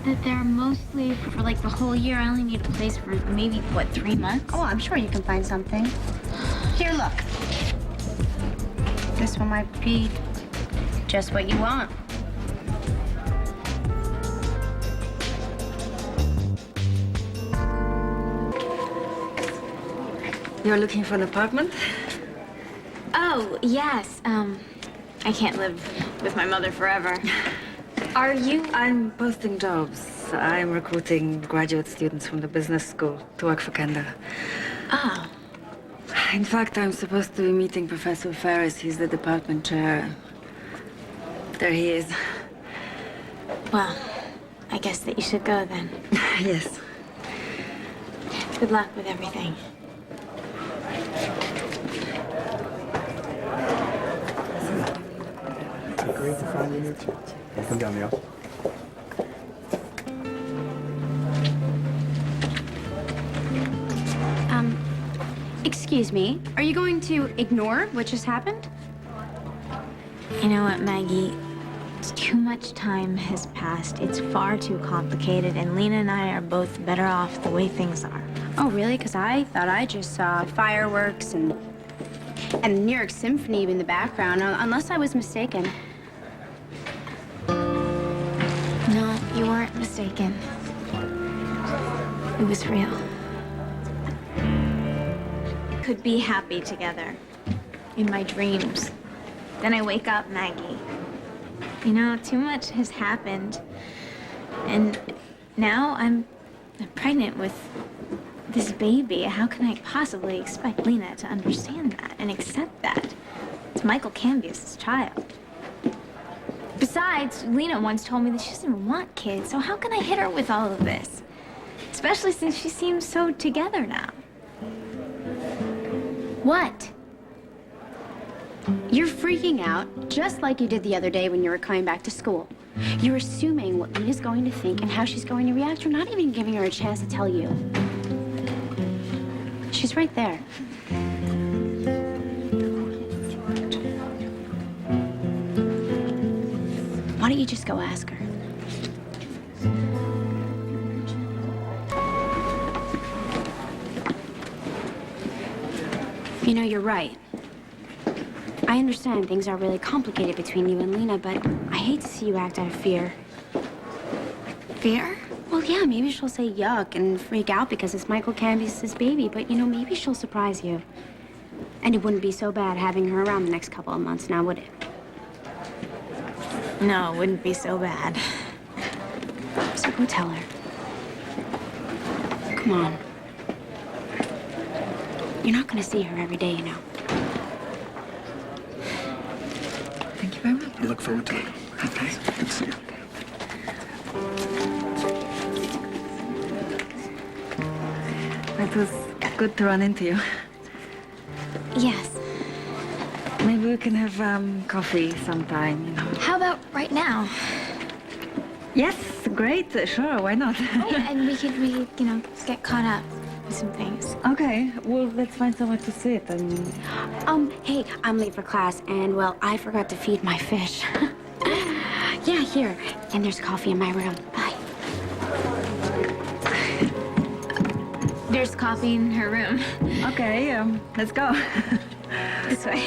that they're mostly for like the whole year. I only need a place for maybe, what, 3 months? Oh, I'm sure you can find something. Here, look. This one might be just what you want. You're looking for an apartment? Oh, yes. I can't live with my mother forever. Are you? I'm posting jobs. I'm recruiting graduate students from the business school to work for Kendall. Oh. In fact, I'm supposed to be meeting Professor Ferris. He's the department chair. There he is. Well, I guess that you should go then. Yes. Good luck with everything. It's great to finally meet you. Come down the aisle. Excuse me, are you going to ignore what just happened? You know what, Maggie? Too much time has passed. It's far too complicated, and Lena and I are both better off the way things are. Oh, really? Because I thought I just saw fireworks and New York Symphony in the background, unless I was mistaken. No, you weren't mistaken. It was real. Could be happy together in my dreams. Then I wake up, Maggie. You know, too much has happened. And now I'm pregnant with this baby. How can I possibly expect Lena to understand that and accept that? It's Michael Cambius's child. Besides, Lena once told me that she doesn't want kids, so how can I hit her with all of this? Especially since she seems so together now. What? You're freaking out, just like you did the other day when you were coming back to school. You're assuming what Lena's going to think and how she's going to react. You're not even giving her a chance to tell you. She's right there. Why don't you just go ask her? You know, you're right. I understand things are really complicated between you and Lena, but I hate to see you act out of fear. Fear? Well, yeah, maybe she'll say yuck and freak out because it's Michael Cambius's baby, but, you know, maybe she'll surprise you. And it wouldn't be so bad having her around the next couple of months, now would it? No, it wouldn't be so bad. So go tell her. Come on. You're not gonna see her every day, you know. Thank you very much. I look forward to it. Okay. Good to see you. It was good to run into you. Yes. Maybe we can have coffee sometime, you know. How about right now? Yes, great. Sure, why not? Oh, and we could, you know, get caught up with some things. Okay, well, let's find somewhere to sit. I mean... Hey, I'm late for class, and, well, I forgot to feed my fish. Yeah, here. And there's coffee in my room. Bye. There's coffee in her room. Okay, let's go. This way.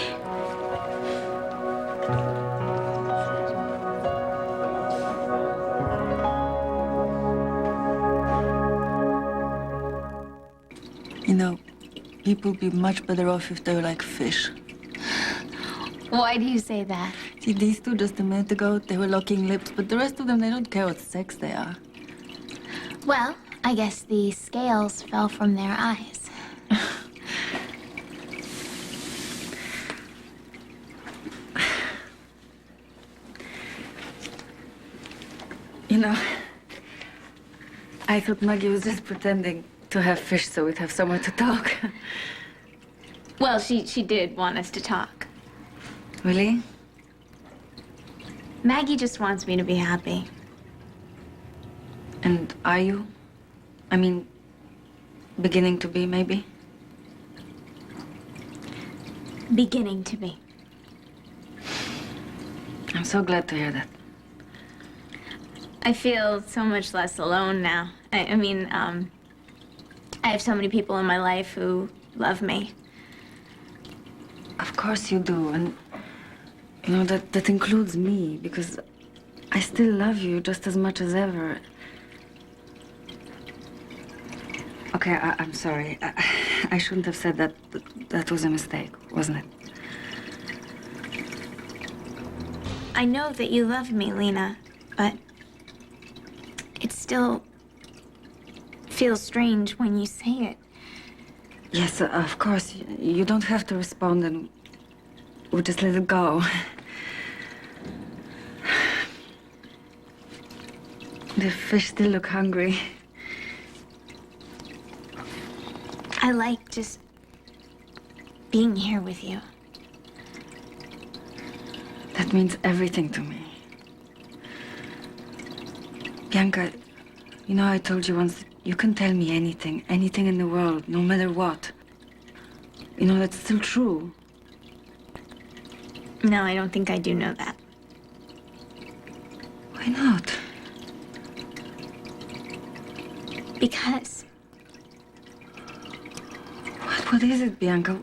You know, people be much better off if they were like fish. Why do you say that? See, these two just a minute ago, they were locking lips, but the rest of them, they don't care what sex they are. Well, I guess the scales fell from their eyes. You know, I thought Maggie was just pretending to have fish so we'd have somewhere to talk. Well, she did want us to talk. Really? Maggie just wants me to be happy. And are you? I mean, beginning to be, maybe? Beginning to be. I'm so glad to hear that. I feel so much less alone now. I mean, I have so many people in my life who love me. Of course you do, and you know that includes me, because I still love you just as much as ever. Okay, I'm sorry. I shouldn't have said that. That was a mistake, wasn't it? I know that you love me, Lena, but it still feels strange when you say it. Yes, of course. You don't have to respond, and we'll just let it go. The fish still look hungry. I like just being here with you. That means everything to me. Bianca, you know, I told you once, you can tell me anything, anything in the world, no matter what. You know, that's still true. No, I don't think I do know that. Why not? Because What is it, Bianca?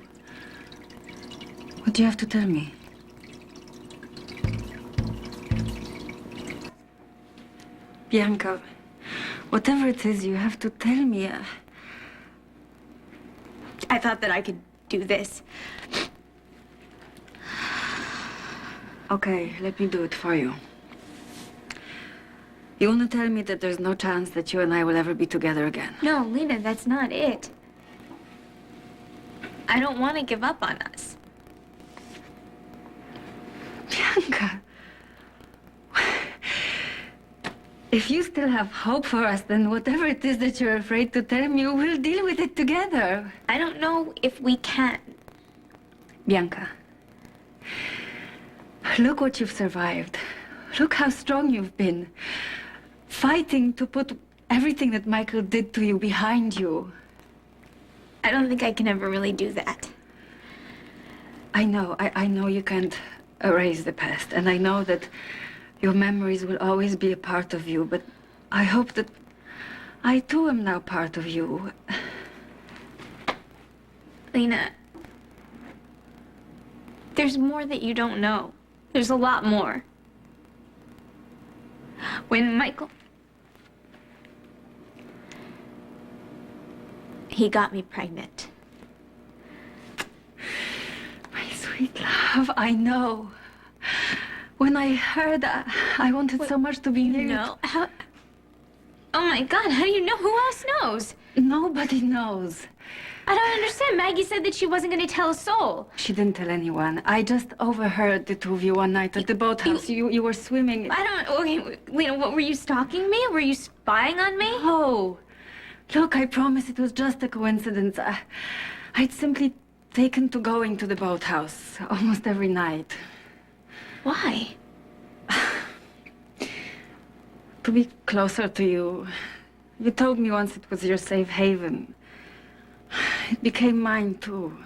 What do you have to tell me? Bianca, whatever it is, you have to tell me. I thought that I could do this. Okay, let me do it for you. You want to tell me that there's no chance that you and I will ever be together again? No, Lena, that's not it. I don't want to give up on us. Bianca, if you still have hope for us, then whatever it is that you're afraid to tell me, we'll deal with it together. I don't know if we can. Bianca, look what you've survived. Look how strong you've been. Fighting to put everything that Michael did to you behind you. I don't think I can ever really do that. I know you can't erase the past, and I know that your memories will always be a part of you, but I hope that I too am now part of you. Lena, there's more that you don't know. There's a lot more. When Michael... he got me pregnant. My sweet love, I know. When I heard, I wanted so much to be near you. No, how... Oh my God, how do you know? Who else knows? Nobody knows. I don't understand. Maggie said that she wasn't going to tell a soul. She didn't tell anyone. I just overheard the two of you one night at the boathouse. You were swimming. I don't... Okay, Lena, what, were you stalking me? Were you spying on me? Oh, look, I promise it was just a coincidence. I'd simply taken to going to the boathouse almost every night. Why? To be closer to you. You told me once it was your safe haven. It became mine, too.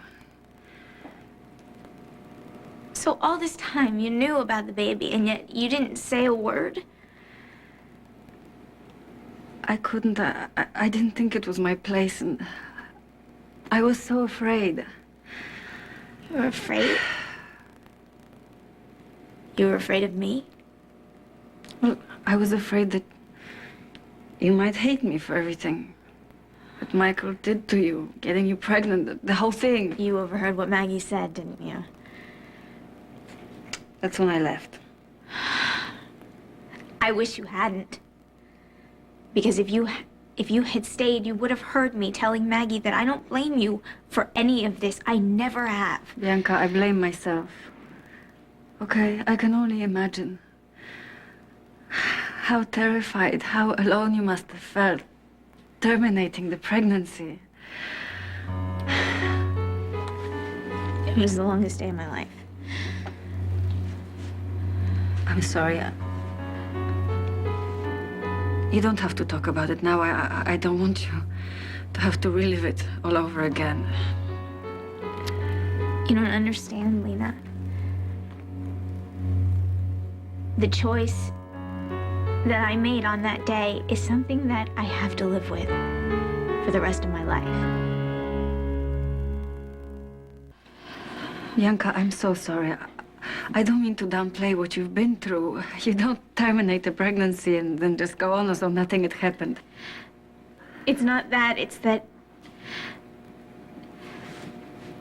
So all this time you knew about the baby, and yet you didn't say a word? I couldn't. I didn't think it was my place, and I was so afraid. You were afraid? You were afraid of me? Well, I was afraid that you might hate me for everything that Michael did to you, getting you pregnant, the whole thing. You overheard what Maggie said, didn't you? That's when I left. I wish you hadn't. Because if you had stayed, you would have heard me telling Maggie that I don't blame you for any of this. I never have. Bianca, I blame myself. Okay, I can only imagine how terrified, how alone you must have felt terminating the pregnancy. It was the longest day of my life. I'm sorry. You don't have to talk about it now. I don't want you to have to relive it all over again. You don't understand, Lena. The choice that I made on that day is something that I have to live with for the rest of my life. Lianca, I'm so sorry. I don't mean to downplay what you've been through. You don't terminate a pregnancy and then just go on as though nothing had happened. It's not that, it's that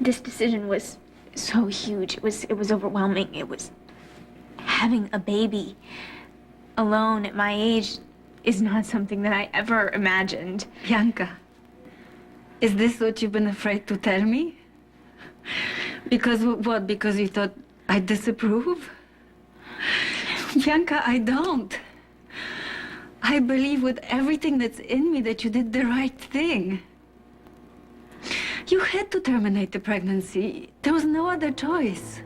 this decision was so huge. It was overwhelming. It was having a baby alone at my age is not something that I ever imagined. Lianca, is this what you've been afraid to tell me? Because what? Because you thought I'd disapprove? Lianca, I don't. I believe with everything that's in me that you did the right thing. You had to terminate the pregnancy. There was no other choice.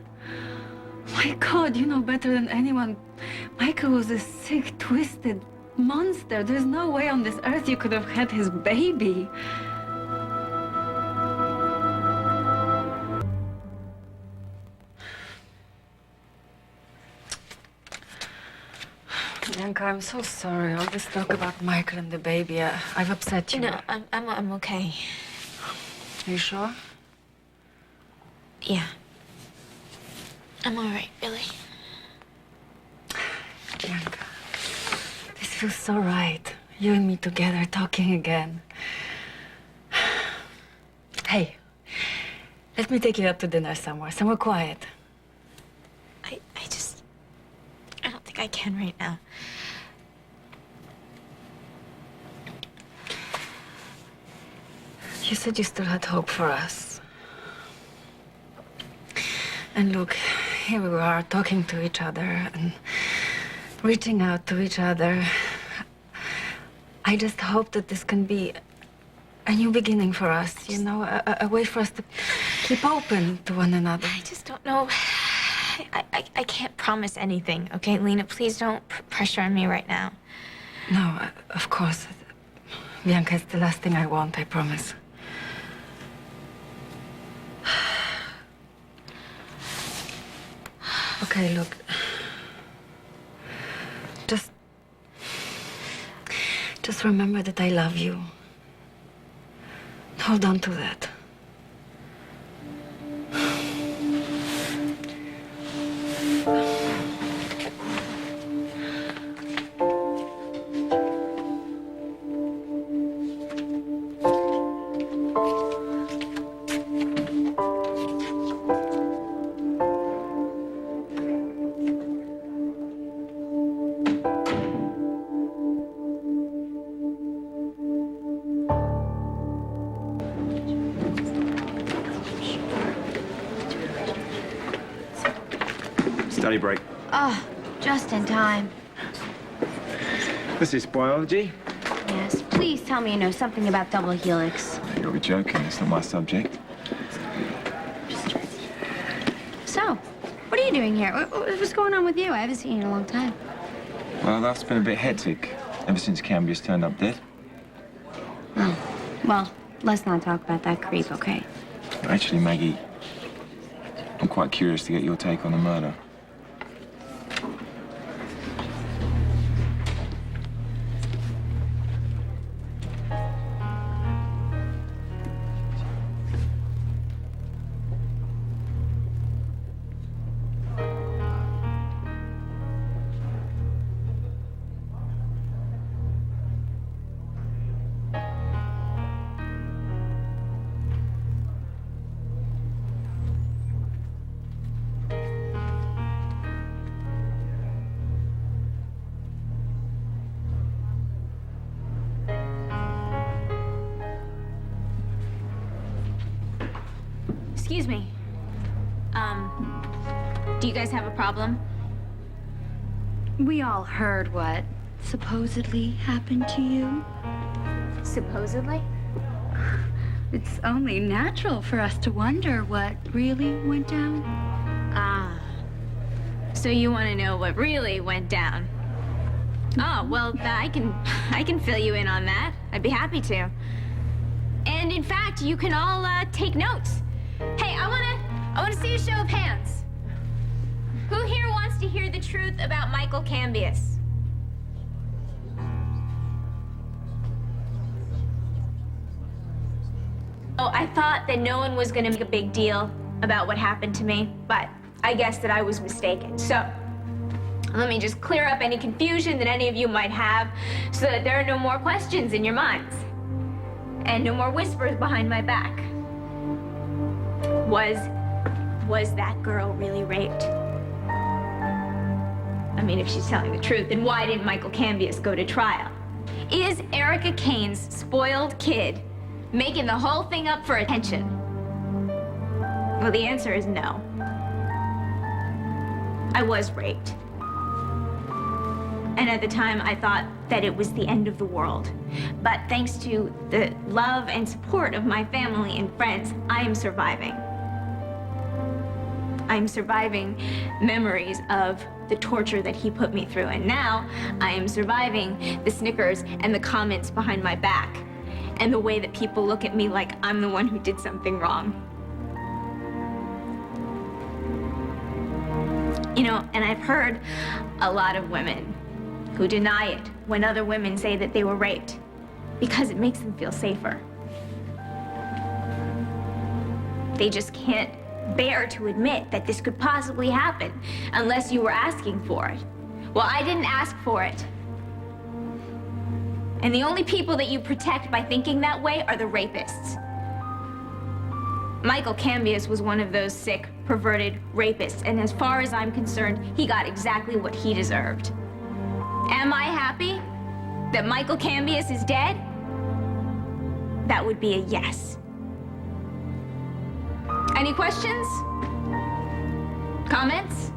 My God, you know better than anyone. Michael was a sick, twisted monster. There's no way on this earth you could have had his baby. Lianca, I'm so sorry. All this talk about Michael and the baby, I've upset you. No, I'm okay. Are you sure? Yeah. I'm all right, really. Lianca, this feels so right. You and me together, talking again. Hey, let me take you out to dinner somewhere quiet. I don't think I can right now. You said you still had hope for us. And look, here we are talking to each other and reaching out to each other. I just hope that this can be a new beginning for us, you know, a way for us to keep open to one another. I just don't know. I can't promise anything, okay, Lena? Please don't put pressure on me right now. No, of course. Lianca, it's the last thing I want, I promise. Okay, look. Just remember that I love you. Hold on to that. Study break. Oh, just in time. This is biology. Yes, please tell me you know something about double helix. You'll be joking. It's not my subject. So, what are you doing here? What's going on with you? I haven't seen you in a long time. Well, life's been a bit hectic ever since Cambia's turned up dead. Oh, well, let's not talk about that creep, okay? Actually, Maggie, I'm quite curious to get your take on the murder. Excuse me. Do you guys have a problem? We all heard what supposedly happened to you. Supposedly? It's only natural for us to wonder what really went down. Ah. So you want to know what really went down? Oh, well, I can fill you in on that. I'd be happy to. And in fact, you can all take notes. Hey, I wanna see a show of hands. Who here wants to hear the truth about Michael Cambius? I thought that no one was gonna make a big deal about what happened to me, but I guess that I was mistaken. So, let me just clear up any confusion that any of you might have so that there are no more questions in your minds. And no more whispers behind my back. Was that girl really raped? I mean, if she's telling the truth, then why didn't Michael Cambius go to trial? Is Erica Kane's spoiled kid making the whole thing up for attention? Well, the answer is no. I was raped. And at the time, I thought that it was the end of the world. But thanks to the love and support of my family and friends, I am surviving. I'm surviving memories of the torture that he put me through. And now I am surviving the snickers and the comments behind my back and the way that people look at me like I'm the one who did something wrong. You know, and I've heard a lot of women who deny it when other women say that they were raped because it makes them feel safer. They just can't bear to admit that this could possibly happen unless you were asking for it. Well, I didn't ask for it. And the only people that you protect by thinking that way are the rapists. Michael Cambius was one of those sick, perverted rapists, and as far as I'm concerned, he got exactly what he deserved. Am I happy that Michael Cambius is dead? That would be a yes. Any questions? Comments?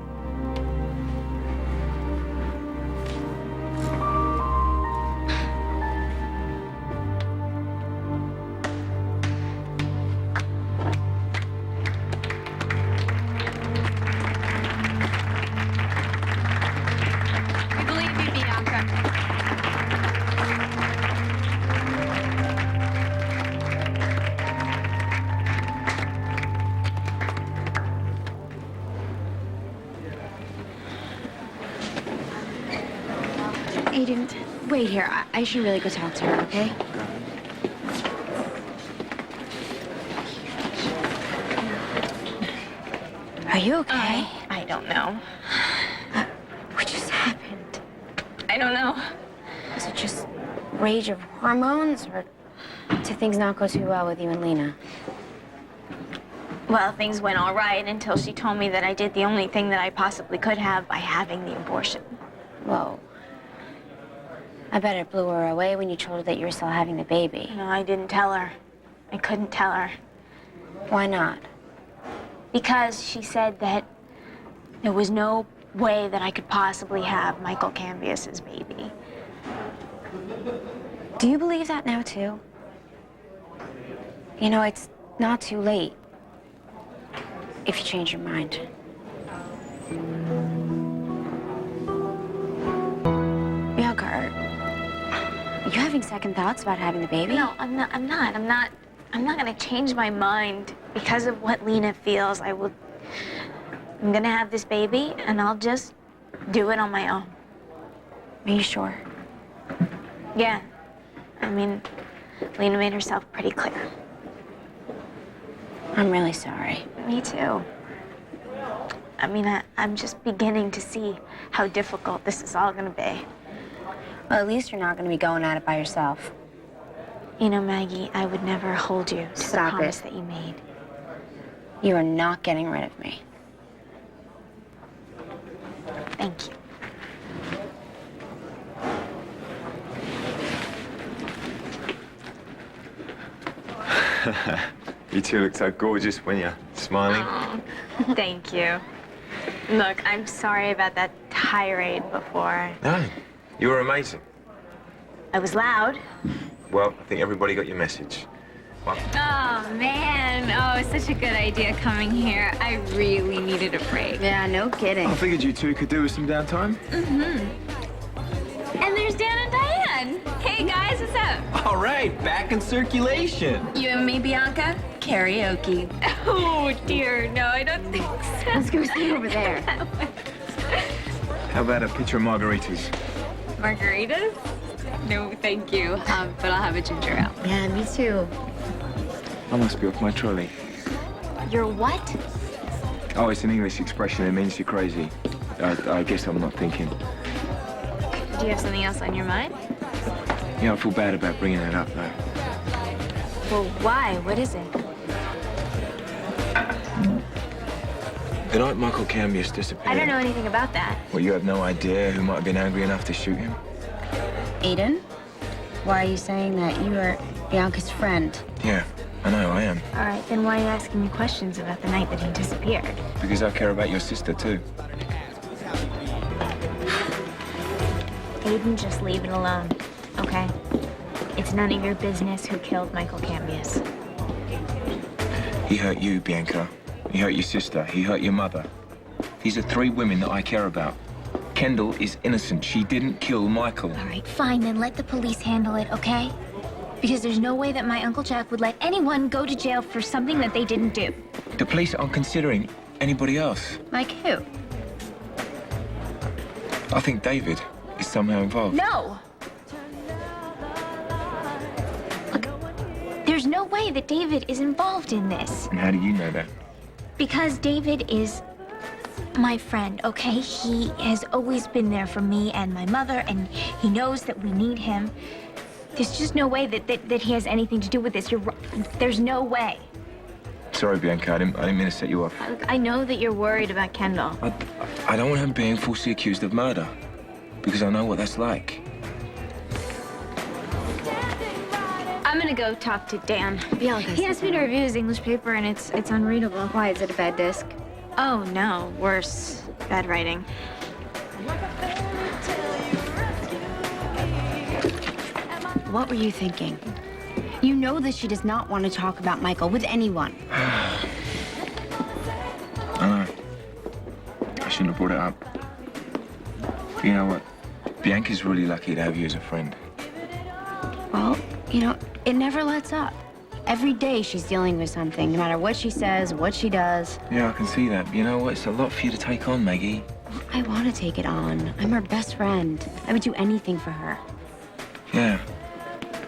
We believe you, Lianca. Aiden, wait here. I should really go talk to her, okay? Are you okay? I don't know. What just happened? I don't know. Was it just rage of hormones, or did things not go too well with you and Lena? Well, things went all right until she told me that I did the only thing that I possibly could have by having the abortion. Whoa. I bet it blew her away when you told her that you were still having the baby. No, I didn't tell her. I couldn't tell her. Why not? Because she said that there was no way that I could possibly have Michael Cambius's baby. Do you believe that now, too? You know, it's not too late if you change your mind. Lianca, are you having second thoughts about having the baby? No, I'm not gonna change my mind because of what Lena feels. I'm gonna have this baby and I'll just do it on my own. Are you sure? Yeah. I mean, Lena made herself pretty clear. I'm really sorry. Me too. I mean, I'm just beginning to see how difficult this is all gonna be. Well, at least you're not going to be going at it by yourself. You know, Maggie, I would never hold you to the Stop promise it. that you made. You are not getting rid of me. Thank you. You two look so gorgeous when you're smiling. Oh, thank you. Look, I'm sorry about that tirade before. No, you were amazing. I was loud. Well, I think everybody got your message. Well, Oh, man. Oh, it's such a good idea coming here. I really needed a break. Yeah, no kidding. I figured you two could do with some downtime. And there's Dan and Diane. Hey, guys, what's up? All right, back in circulation. You and me, Bianca? Karaoke. Oh, dear. No, I don't think so. Let's go sit over there. How about a pitcher of margaritas? Margaritas? No, thank you. But I'll have a ginger ale. Yeah, me too. I must be off my trolley. You're what? Oh, it's an English expression. It means you're crazy. I guess I'm not thinking. Do you have something else on your mind? Yeah, I feel bad about bringing it up, though. Well, why? What is it? The night Michael Cambius disappeared... I don't know anything about that. Well, you have no idea who might have been angry enough to shoot him? Aiden? Why are you saying that? You are Bianca's friend. Yeah, I know, I am. All right, then why are you asking me questions about the night that he disappeared? Because I care about your sister, too. Aiden, just leave it alone, okay? It's none of your business who killed Michael Cambius. He hurt you, Bianca. He hurt your sister. He hurt your mother. These are 3 women that I care about. Kendall is innocent. She didn't kill Michael. All right, fine, then let the police handle it, okay? Because there's no way that my Uncle Jack would let anyone go to jail for something that they didn't do. The police aren't considering anybody else. Like who? I think David is somehow involved. No! Look, there's no way that David is involved in this. And how do you know that? Because David is my friend, okay? He has always been there for me and my mother, and he knows that we need him. There's just no way that he has anything to do with this. You're wrong. There's no way. Sorry, Bianca. I didn't mean to set you off. Look, I know that you're worried about Kendall. I don't want him being falsely accused of murder. Because I know what that's like. I'm gonna go talk to Dan. Bianca. He asked me to review his English paper, and it's unreadable. Why, is it a bad disc? Oh, no. Worse. Bad writing. What were you thinking? You know that she does not want to talk about Michael with anyone. I know. I shouldn't have brought it up. But you know what? Bianca's really lucky to have you as a friend. Well, you know, it never lets up. Every day she's dealing with something, no matter what she says, what she does. Yeah, I can see that. But you know what? It's a lot for you to take on, Maggie. I want to take it on. I'm her best friend. I would do anything for her. Yeah.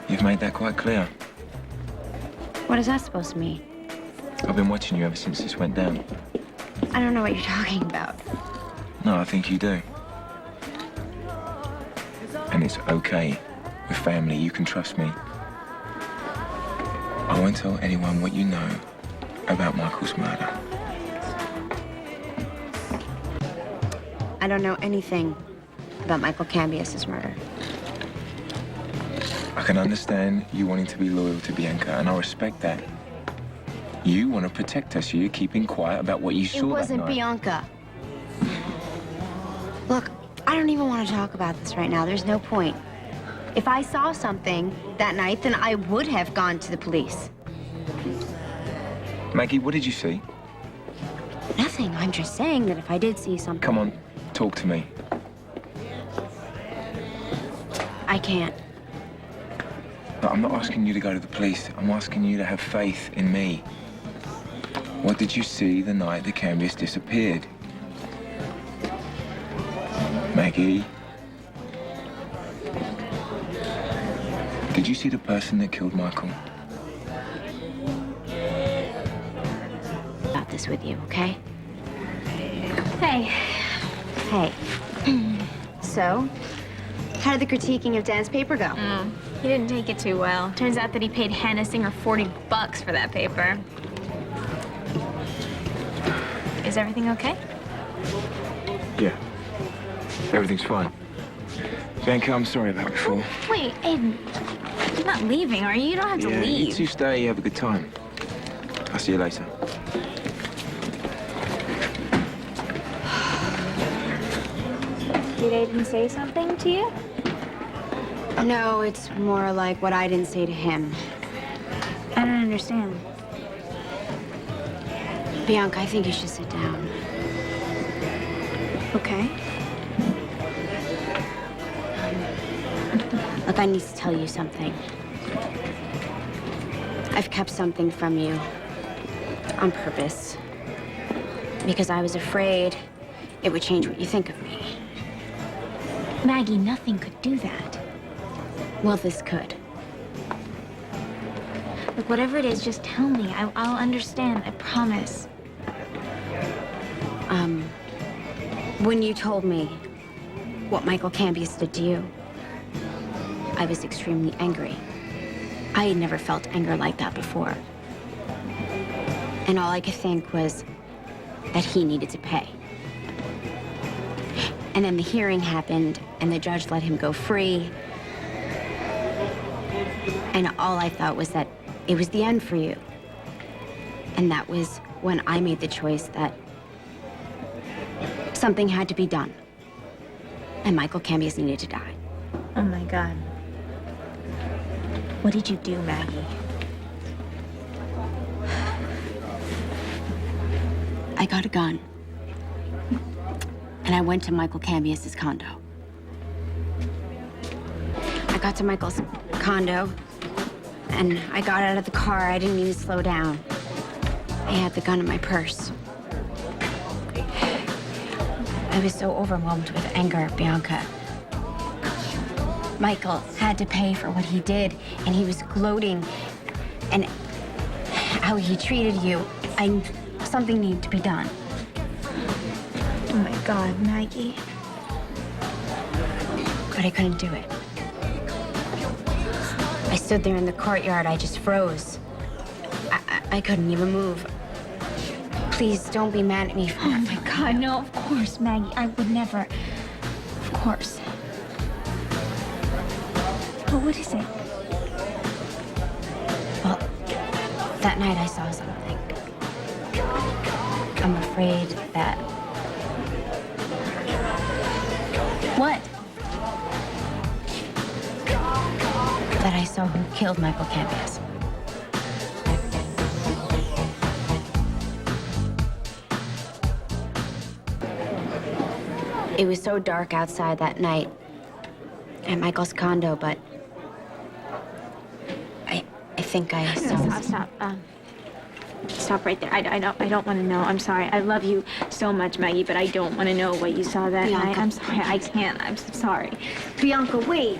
You've made that quite clear. What is that supposed to mean? I've been watching you ever since this went down. I don't know what you're talking about. No, I think you do. And it's okay. With family, you can trust me. I won't tell anyone what you know about Michael's murder. I don't know anything about Michael Cambius's murder. I can understand you wanting to be loyal to Bianca, and I respect that. You want to protect her, so you're keeping quiet about what you saw that night. It wasn't Bianca. Look, I don't even want to talk about this right now. There's no point. If I saw something that night, then I would have gone to the police. Maggie, what did you see? Nothing. I'm just saying that if I did see something... Come on, talk to me. I can't. No, I'm not asking you to go to the police. I'm asking you to have faith in me. What did you see the night the Cambius disappeared? Maggie? Did you see the person that killed Michael? About this with you, okay? Hey. Hey. So, how did the critiquing of Dan's paper go? He didn't take it too well. Turns out that he paid Hannah Singer $40 for that paper. Is everything okay? Yeah. Everything's fine. Bianca, I'm sorry about before. Wait, Aiden. You're not leaving, are you? You don't have to You leave. two stay, have a good time. I'll see you later. Did Aiden say something to you? No, it's more like what I didn't say to him. I don't understand. Bianca, I think you should sit down. Okay. Look, I need to tell you something. I've kept something from you on purpose because I was afraid it would change what you think of me. Maggie, nothing could do that. Well, this could. Look, whatever it is, just tell me. I'll understand, I promise. When you told me what Michael Cambius did to you, I was extremely angry. I had never felt anger like that before. And all I could think was that he needed to pay. And then the hearing happened, and the judge let him go free. And all I thought was that it was the end for you. And that was when I made the choice that something had to be done. And Michael Cambius needed to die. Oh my God. What did you do, Maggie? I got a gun. And I went to Michael Cambius's condo. I got to Michael's condo, and I got out of the car. I didn't even slow down. I had the gun in my purse. I was so overwhelmed with anger, Bianca. Michael had to pay for what he did, and he was gloating, and how he treated you. Something needed to be done. Oh my God, Maggie. But I couldn't do it. I stood there in the courtyard. I just froze. I couldn't even move. Please don't be mad at me for Oh my God, no, of course, Maggie. I would never. Of course. But what is it? Well, that night I saw something. I'm afraid that... What? that I saw who killed Michael Cambius. It was so dark outside that night at Michael's condo, but I think I saw... Stop. Stop right there. I don't want to know. I'm sorry. I love you so much, Maggie, but I don't want to know what you saw that night. Bianca, I'm sorry. I can't. I'm sorry. Bianca, wait.